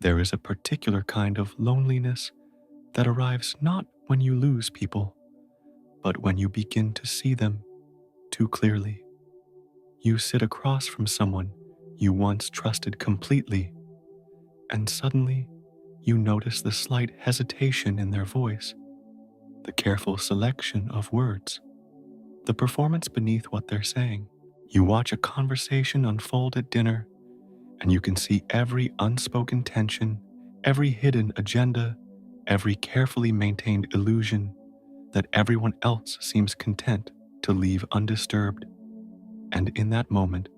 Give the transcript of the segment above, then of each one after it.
There is a particular kind of loneliness that arrives not when you lose people, but when you begin to see them too clearly. You sit across from someone you once trusted completely, and suddenly you notice the slight hesitation in their voice, the careful selection of words, the performance beneath what they're saying. You watch a conversation unfold at dinner, and you can see every unspoken tension, every hidden agenda, every carefully maintained illusion that everyone else seems content to leave undisturbed. And in that moment,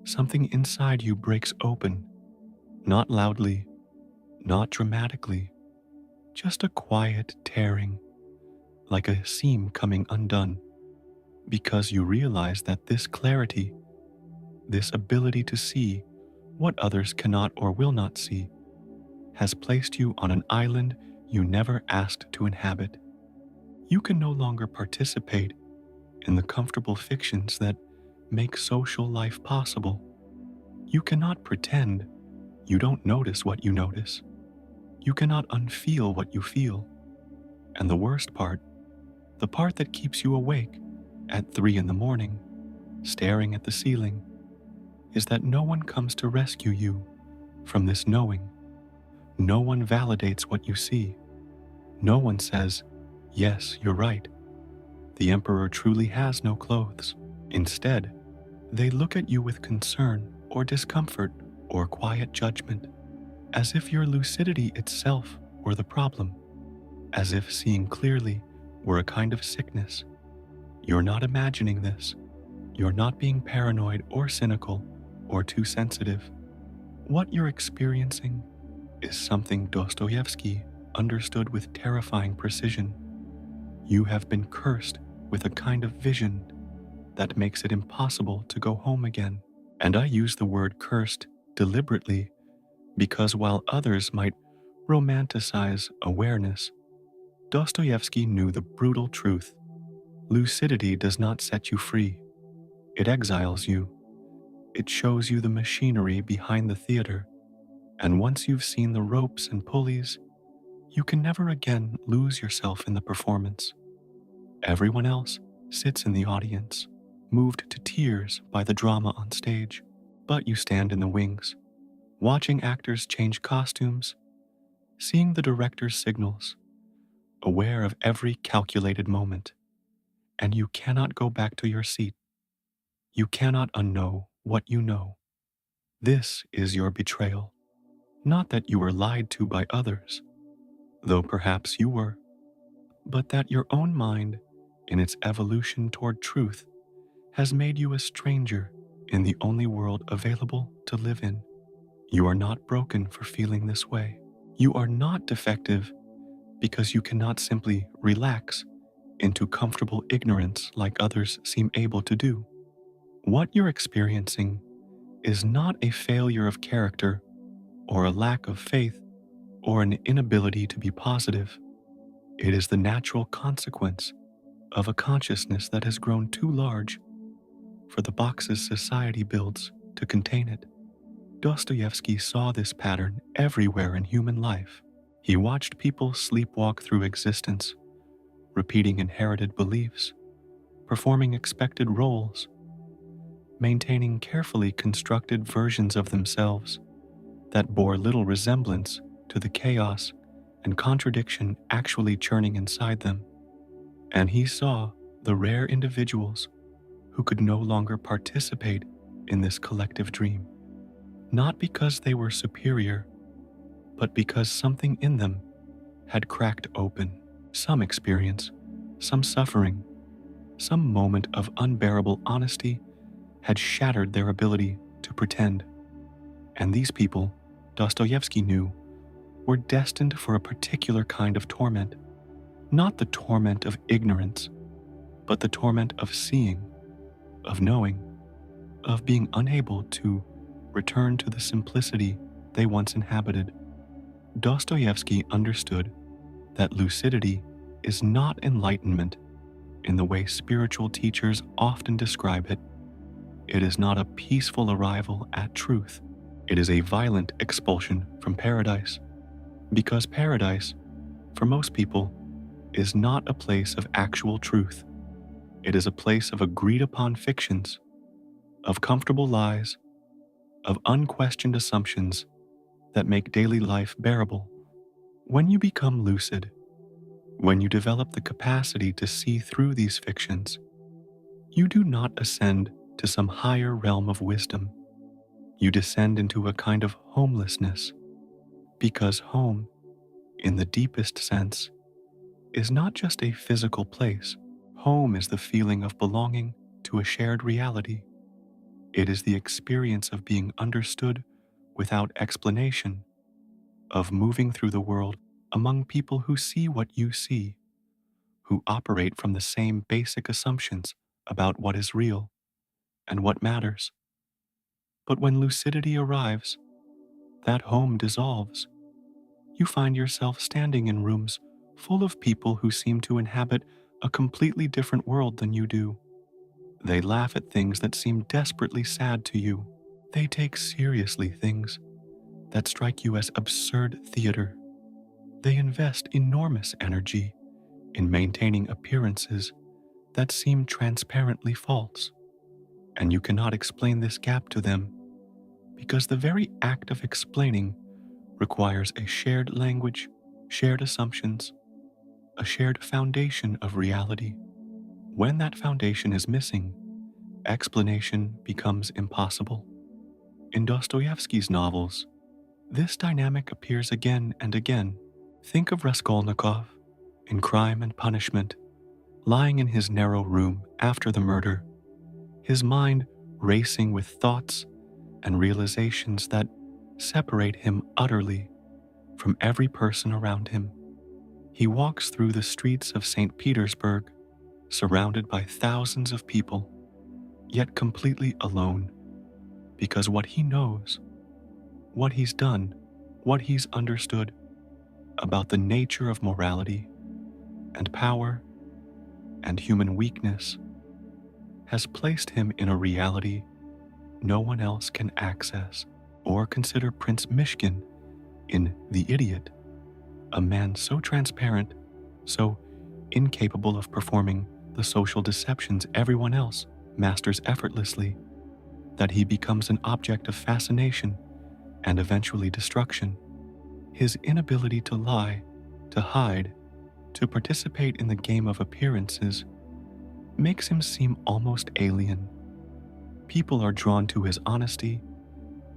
something inside you breaks open, not loudly, not dramatically, just a quiet tearing, like a seam coming undone, because you realize that this clarity, this ability to see what others cannot or will not see, has placed you on an island you never asked to inhabit. You can no longer participate in the comfortable fictions that make social life possible. You cannot pretend you don't notice what you notice. You cannot unfeel what you feel. And the worst part, the part that keeps you awake at 3 in the morning, staring at the ceiling, is that no one comes to rescue you from this knowing. No one validates what you see. No one says, "Yes, you're right. The emperor truly has no clothes." Instead, they look at you with concern or discomfort or quiet judgment, as if your lucidity itself were the problem, as if seeing clearly were a kind of sickness. You're not imagining this. You're not being paranoid or cynical or too sensitive. What you're experiencing is something Dostoevsky understood with terrifying precision. You have been cursed with a kind of vision that makes it impossible to go home again. And I use the word cursed deliberately because while others might romanticize awareness, Dostoevsky knew the brutal truth. Lucidity does not set you free. It exiles you. It shows you the machinery behind the theater. And once you've seen the ropes and pulleys, you can never again lose yourself in the performance. Everyone else sits in the audience, moved to tears by the drama on stage, but you stand in the wings, watching actors change costumes, seeing the director's signals, aware of every calculated moment, and you cannot go back to your seat. You cannot unknow what you know. This is your betrayal. Not that you were lied to by others, though perhaps you were, but that your own mind, in its evolution toward truth, has made you a stranger in the only world available to live in. You are not broken for feeling this way. You are not defective because you cannot simply relax into comfortable ignorance like others seem able to do. What you're experiencing is not a failure of character or a lack of faith or an inability to be positive. It is the natural consequence of a consciousness that has grown too large for the boxes society builds to contain it. Dostoevsky saw this pattern everywhere in human life. He watched people sleepwalk through existence, repeating inherited beliefs, performing expected roles, maintaining carefully constructed versions of themselves that bore little resemblance to the chaos and contradiction actually churning inside them. And he saw the rare individuals who could no longer participate in this collective dream, not because they were superior, but because something in them had cracked open. Some experience, some suffering, some moment of unbearable honesty had shattered their ability to pretend. And these people, Dostoevsky knew, were destined for a particular kind of torment, not the torment of ignorance, but the torment of seeing, of knowing, of being unable to return to the simplicity they once inhabited. Dostoevsky understood that lucidity is not enlightenment in the way spiritual teachers often describe it. It is not a peaceful arrival at truth. It is a violent expulsion from paradise, because paradise, for most people, is not a place of actual truth. It is a place of agreed upon fictions, of comfortable lies, of unquestioned assumptions that make daily life bearable. When you become lucid, when you develop the capacity to see through these fictions, you do not ascend to some higher realm of wisdom. You descend into a kind of homelessness, because home, in the deepest sense, is not just a physical place. Home is the feeling of belonging to a shared reality. It is the experience of being understood without explanation, of moving through the world among people who see what you see, who operate from the same basic assumptions about what is real and what matters. But when lucidity arrives, that home dissolves. You find yourself standing in rooms full of people who seem to inhabit a completely different world than you do. They laugh at things that seem desperately sad to you. They take seriously things that strike you as absurd theater. They invest enormous energy in maintaining appearances that seem transparently false. And you cannot explain this gap to them, because the very act of explaining requires a shared language, shared assumptions, a shared foundation of reality. When that foundation is missing, explanation becomes impossible. In Dostoevsky's novels, this dynamic appears again and again. Think of Raskolnikov in Crime and Punishment, lying in his narrow room after the murder, his mind racing with thoughts and realizations that separate him utterly from every person around him. He walks through the streets of St. Petersburg, surrounded by thousands of people, yet completely alone, because what he knows, what he's done, what he's understood about the nature of morality and power and human weakness has placed him in a reality no one else can access. Or consider Prince Mishkin in The Idiot, a man so transparent, so incapable of performing the social deceptions everyone else masters effortlessly, that he becomes an object of fascination and eventually destruction. His inability to lie, to hide, to participate in the game of appearances makes him seem almost alien. People are drawn to his honesty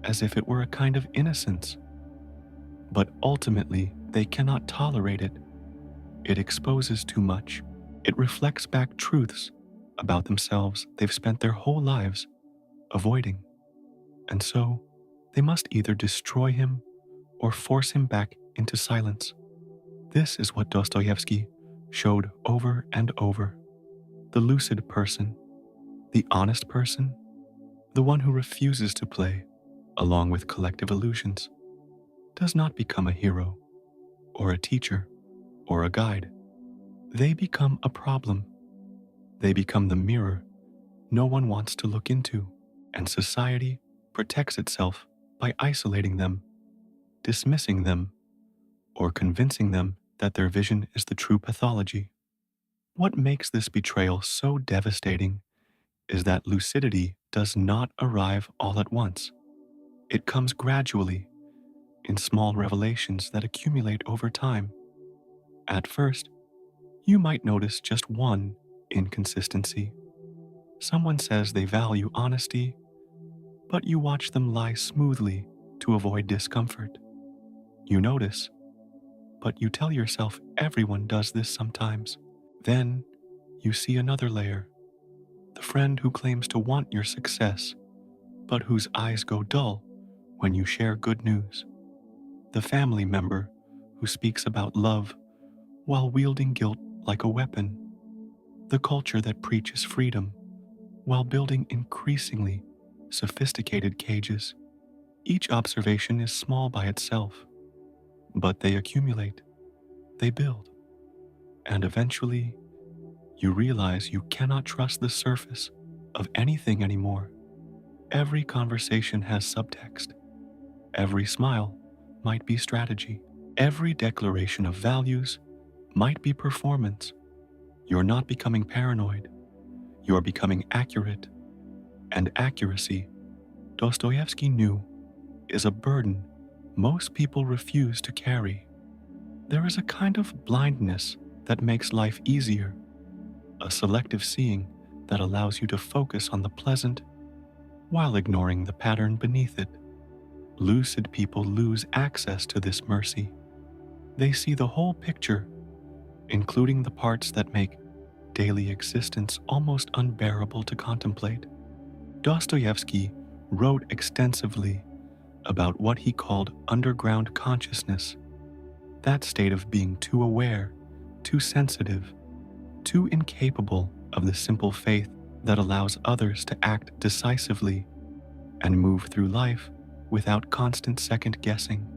as if it were a kind of innocence, but ultimately they cannot tolerate it. It exposes too much. It reflects back truths about themselves they've spent their whole lives avoiding. And so, they must either destroy him or force him back into silence. This is what Dostoevsky showed over and over. The lucid person, the honest person, the one who refuses to play along with collective illusions, does not become a hero or a teacher or a guide. They become a problem. They become the mirror no one wants to look into, and society protects itself by isolating them, dismissing them, or convincing them that their vision is the true pathology. What makes this betrayal so devastating is that lucidity does not arrive all at once. It comes gradually, in small revelations that accumulate over time. At first, you might notice just one inconsistency. Someone says they value honesty, but you watch them lie smoothly to avoid discomfort. You notice, but you tell yourself everyone does this sometimes. Then you see another layer. The friend who claims to want your success, but whose eyes go dull when you share good news. The family member who speaks about love while wielding guilt like a weapon. The culture that preaches freedom while building increasingly sophisticated cages. Each observation is small by itself, but they accumulate, they build, and eventually you realize you cannot trust the surface of anything anymore. Every conversation has subtext. Every smile might be strategy. Every declaration of values might be performance. You're not becoming paranoid. You're becoming accurate. And accuracy, Dostoevsky knew, is a burden most people refuse to carry. There is a kind of blindness that makes life easier, a selective seeing that allows you to focus on the pleasant while ignoring the pattern beneath it. Lucid people lose access to this mercy. They see the whole picture, including the parts that make daily existence almost unbearable to contemplate. Dostoevsky wrote extensively about what he called underground consciousness, that state of being too aware, too sensitive, too incapable of the simple faith that allows others to act decisively and move through life without constant second guessing.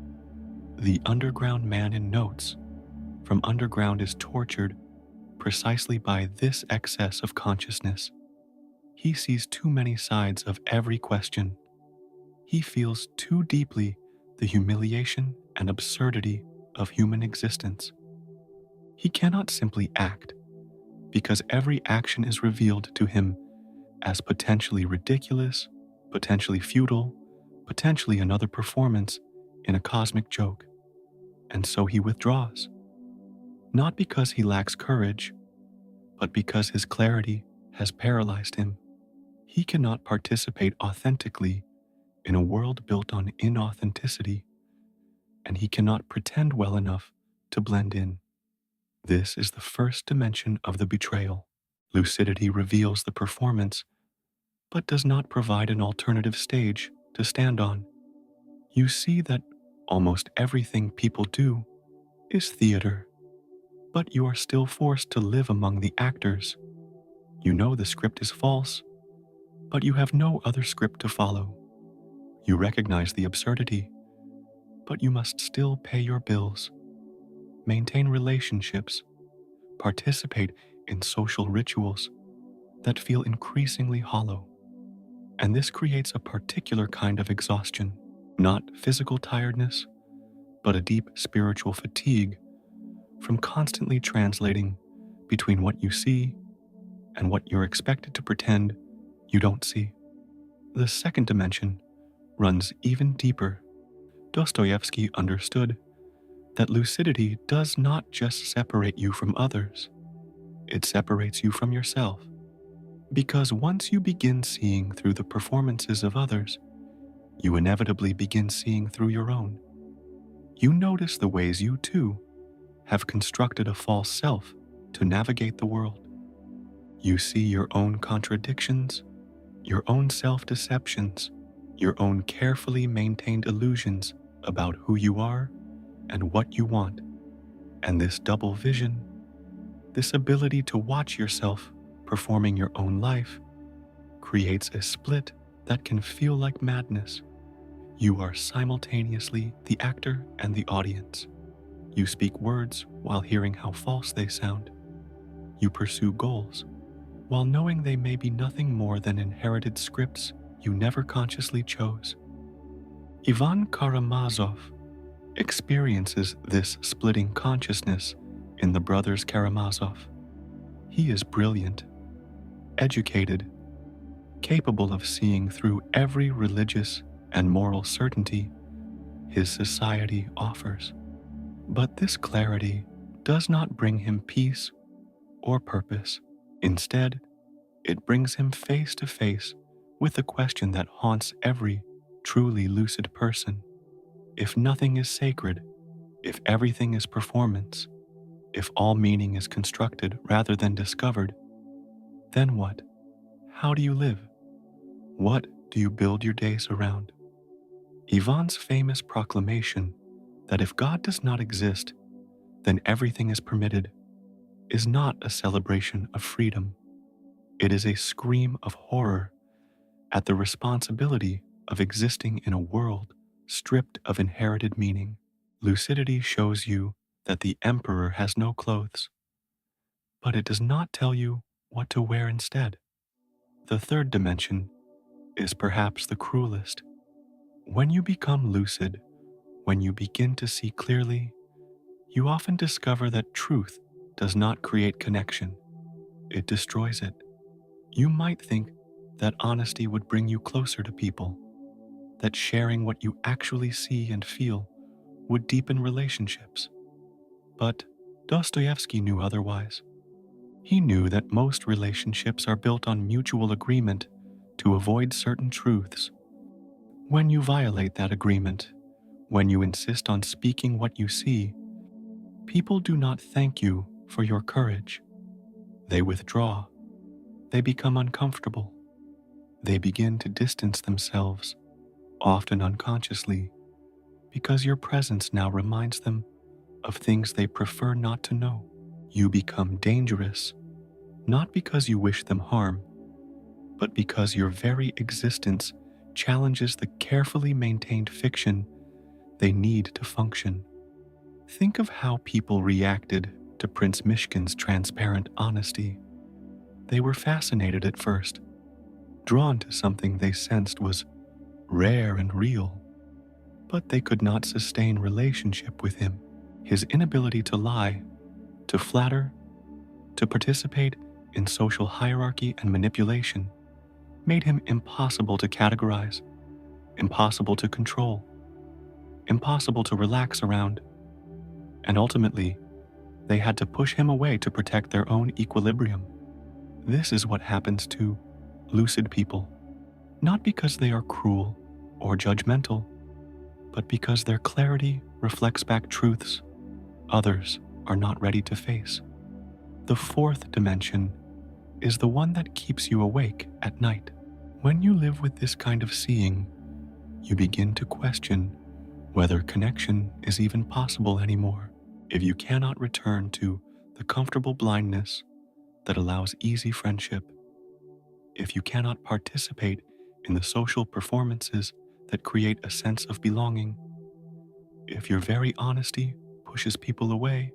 The underground man in Notes from Underground is tortured precisely by this excess of consciousness. He sees too many sides of every question. He feels too deeply the humiliation and absurdity of human existence. He cannot simply act, because every action is revealed to him as potentially ridiculous, potentially futile, potentially another performance in a cosmic joke. And so he withdraws, not because he lacks courage, but because his clarity has paralyzed him. He cannot participate authentically in a world built on inauthenticity, and he cannot pretend well enough to blend in. This is the first dimension of the betrayal. Lucidity reveals the performance, but does not provide an alternative stage to stand on. You see that almost everything people do is theater, but you are still forced to live among the actors. You know the script is false, but you have no other script to follow. You recognize the absurdity, but you must still pay your bills, maintain relationships, participate in social rituals that feel increasingly hollow. And this creates a particular kind of exhaustion, not physical tiredness, but a deep spiritual fatigue from constantly translating between what you see and what you're expected to pretend you don't see. The second dimension runs even deeper. Dostoevsky understood that lucidity does not just separate you from others, it separates you from yourself. Because once you begin seeing through the performances of others, you inevitably begin seeing through your own. You notice the ways you too have constructed a false self to navigate the world. You see your own contradictions, your own self-deceptions, your own carefully maintained illusions about who you are and what you want. And this double vision, this ability to watch yourself performing your own life, creates a split that can feel like madness. You are simultaneously the actor and the audience. You speak words while hearing how false they sound. You pursue goals while knowing they may be nothing more than inherited scripts you never consciously chose. Ivan Karamazov experiences this splitting consciousness in The Brothers Karamazov. He is brilliant, educated, capable of seeing through every religious and moral certainty his society offers. But this clarity does not bring him peace or purpose. Instead, it brings him face to face with the question that haunts every truly lucid person. If nothing is sacred, if everything is performance, if all meaning is constructed rather than discovered, then what? How do you live? What do you build your days around? Ivan's famous proclamation that if God does not exist, then everything is permitted, is not a celebration of freedom. It is a scream of horror at the responsibility of existing in a world stripped of inherited meaning. Lucidity shows you that the emperor has no clothes, but it does not tell you what to wear instead. The third dimension is perhaps the cruelest. When you become lucid, when you begin to see clearly, you often discover that truth does not create connection, it destroys it. You might think that honesty would bring you closer to people, that sharing what you actually see and feel would deepen relationships. But Dostoevsky knew otherwise. He knew that most relationships are built on mutual agreement to avoid certain truths. When you violate that agreement, when you insist on speaking what you see, people do not thank you for your courage. They withdraw. They become uncomfortable. They begin to distance themselves, often unconsciously, because your presence now reminds them of things they prefer not to know. You become dangerous, not because you wish them harm, but because your very existence challenges the carefully maintained fiction they need to function. Think of how people reacted to Prince Mishkin's transparent honesty. They were fascinated at first, drawn to something they sensed was rare and real, but they could not sustain relationship with him. His inability to lie, to flatter, to participate in social hierarchy and manipulation made him impossible to categorize, impossible to control, impossible to relax around, and ultimately, they had to push him away to protect their own equilibrium. This is what happens to lucid people, not because they are cruel or judgmental, but because their clarity reflects back truths others are not ready to face. The fourth dimension is the one that keeps you awake at night. When you live with this kind of seeing, you begin to question whether connection is even possible anymore. If you cannot return to the comfortable blindness that allows easy friendship, if you cannot participate in the social performances that create a sense of belonging, if your very honesty pushes people away,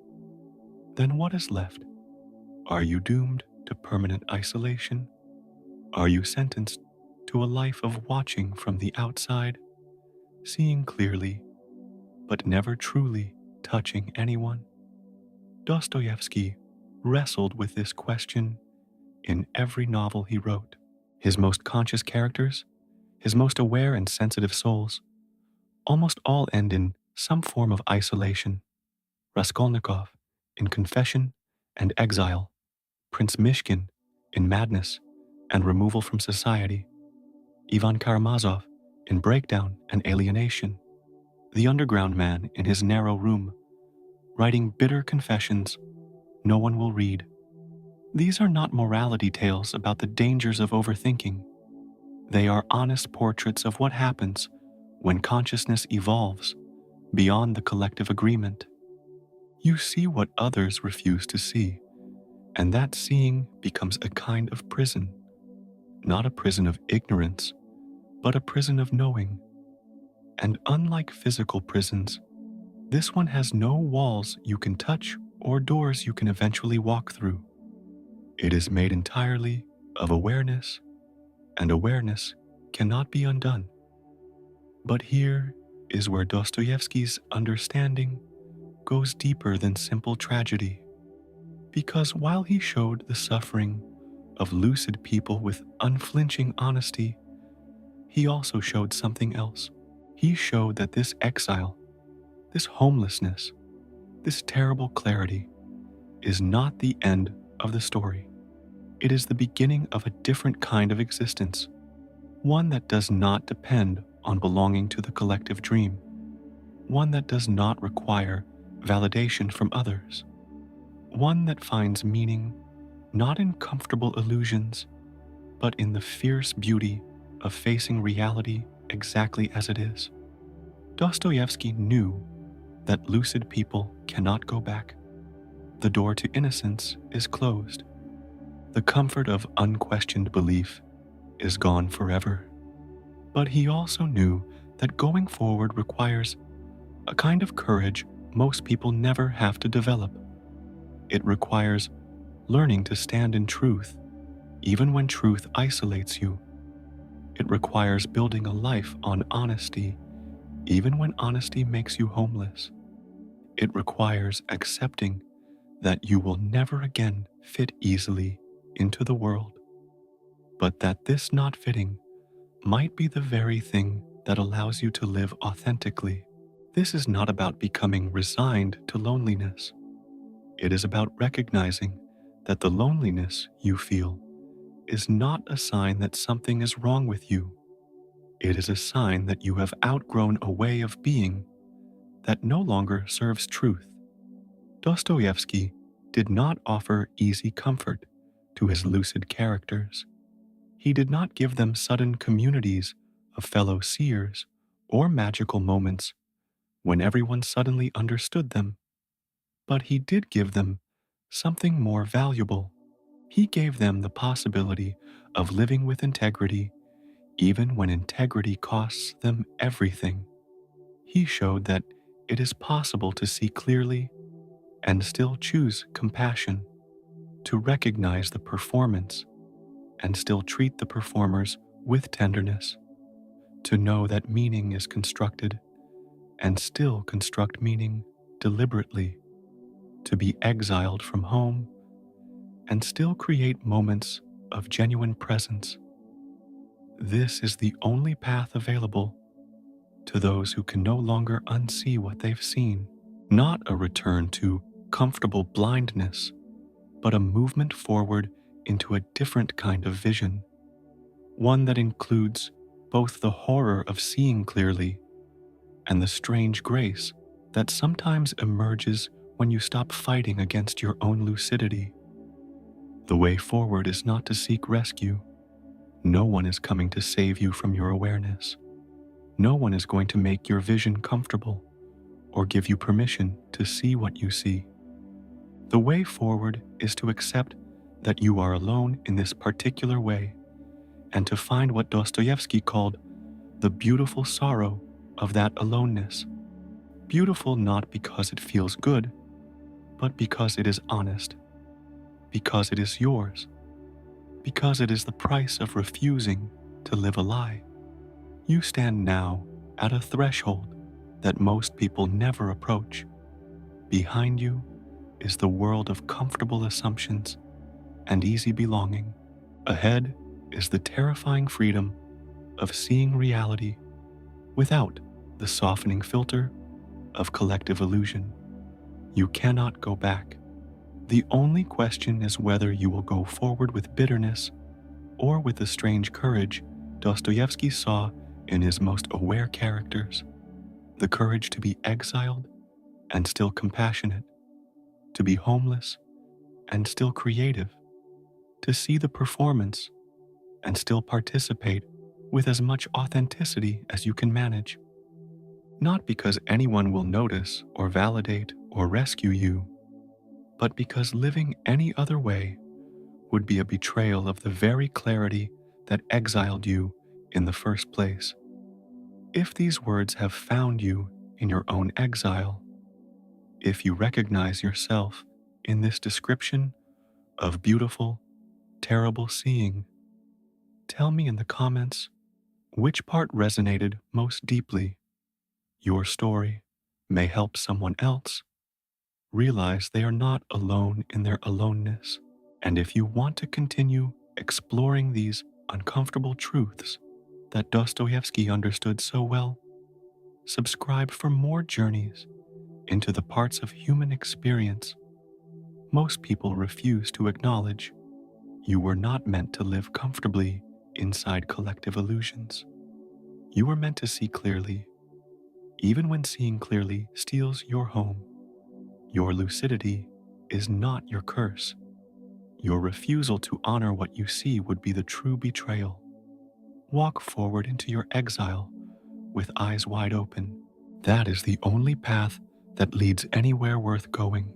then what is left? Are you doomed to permanent isolation? Are you sentenced to a life of watching from the outside, seeing clearly, but never truly touching anyone? Dostoevsky wrestled with this question in every novel he wrote. His most conscious characters, his most aware and sensitive souls, almost all end in some form of isolation. Raskolnikov in confession and exile, Prince Mishkin in madness and removal from society, Ivan Karamazov in breakdown and alienation, the underground man in his narrow room, writing bitter confessions no one will read. These are not morality tales about the dangers of overthinking. They are honest portraits of what happens when consciousness evolves beyond the collective agreement. You see what others refuse to see, and that seeing becomes a kind of prison. Not a prison of ignorance, but a prison of knowing. And unlike physical prisons, this one has no walls you can touch or doors you can eventually walk through. It is made entirely of awareness, and awareness cannot be undone. But here is where Dostoevsky's understanding goes deeper than simple tragedy. Because while he showed the suffering of lucid people with unflinching honesty, he also showed something else. He showed that this exile, this homelessness, this terrible clarity is not the end of the story. It is the beginning of a different kind of existence, one that does not depend on belonging to the collective dream, one that does not require validation from others, one that finds meaning not in comfortable illusions, but in the fierce beauty of facing reality exactly as it is. Dostoevsky knew that lucid people cannot go back. The door to innocence is closed. The comfort of unquestioned belief is gone forever. But he also knew that going forward requires a kind of courage most people never have to develop. It requires learning to stand in truth, even when truth isolates you. It requires building a life on honesty Even when honesty makes you homeless, it requires accepting that you will never again fit easily into the world, but that this not fitting might be the very thing that allows you to live authentically. This is not about becoming resigned to loneliness. It is about recognizing that the loneliness you feel is not a sign that something is wrong with you. It is a sign that you have outgrown a way of being that no longer serves truth. Dostoevsky did not offer easy comfort to his lucid characters. He did not give them sudden communities of fellow seers or magical moments when everyone suddenly understood them, but he did give them something more valuable. He gave them the possibility of living with integrity even when integrity costs them everything. He showed that it is possible to see clearly and still choose compassion, to recognize the performance and still treat the performers with tenderness, to know that meaning is constructed and still construct meaning deliberately, to be exiled from home and still create moments of genuine presence. This is the only path available to those who can no longer unsee what they've seen, not a return to comfortable blindness, but a movement forward into a different kind of vision, one that includes both the horror of seeing clearly and the strange grace that sometimes emerges when you stop fighting against your own lucidity. The way forward is not to seek rescue. No one is coming to save you from your awareness. No one is going to make your vision comfortable or give you permission to see what you see. The way forward is to accept that you are alone in this particular way and to find what Dostoevsky called the beautiful sorrow of that aloneness. Beautiful not because it feels good, but because it is honest, because it is yours, because it is the price of refusing to live a lie. You stand now at a threshold that most people never approach. Behind you is the world of comfortable assumptions and easy belonging. Ahead is the terrifying freedom of seeing reality without the softening filter of collective illusion. You cannot go back. The only question is whether you will go forward with bitterness or with the strange courage Dostoevsky saw in his most aware characters, the courage to be exiled and still compassionate, to be homeless and still creative, to see the performance and still participate with as much authenticity as you can manage. Not because anyone will notice or validate or rescue you, but because living any other way would be a betrayal of the very clarity that exiled you in the first place. If these words have found you in your own exile, if you recognize yourself in this description of beautiful, terrible seeing, tell me in the comments which part resonated most deeply. Your story may help someone else realize they are not alone in their aloneness. And if you want to continue exploring these uncomfortable truths that Dostoevsky understood so well, subscribe for more journeys into the parts of human experience most people refuse to acknowledge. You were not meant to live comfortably inside collective illusions. You were meant to see clearly, even when seeing clearly steals your home. Your lucidity is not your curse. Your refusal to honor what you see would be the true betrayal. Walk forward into your exile with eyes wide open. That is the only path that leads anywhere worth going.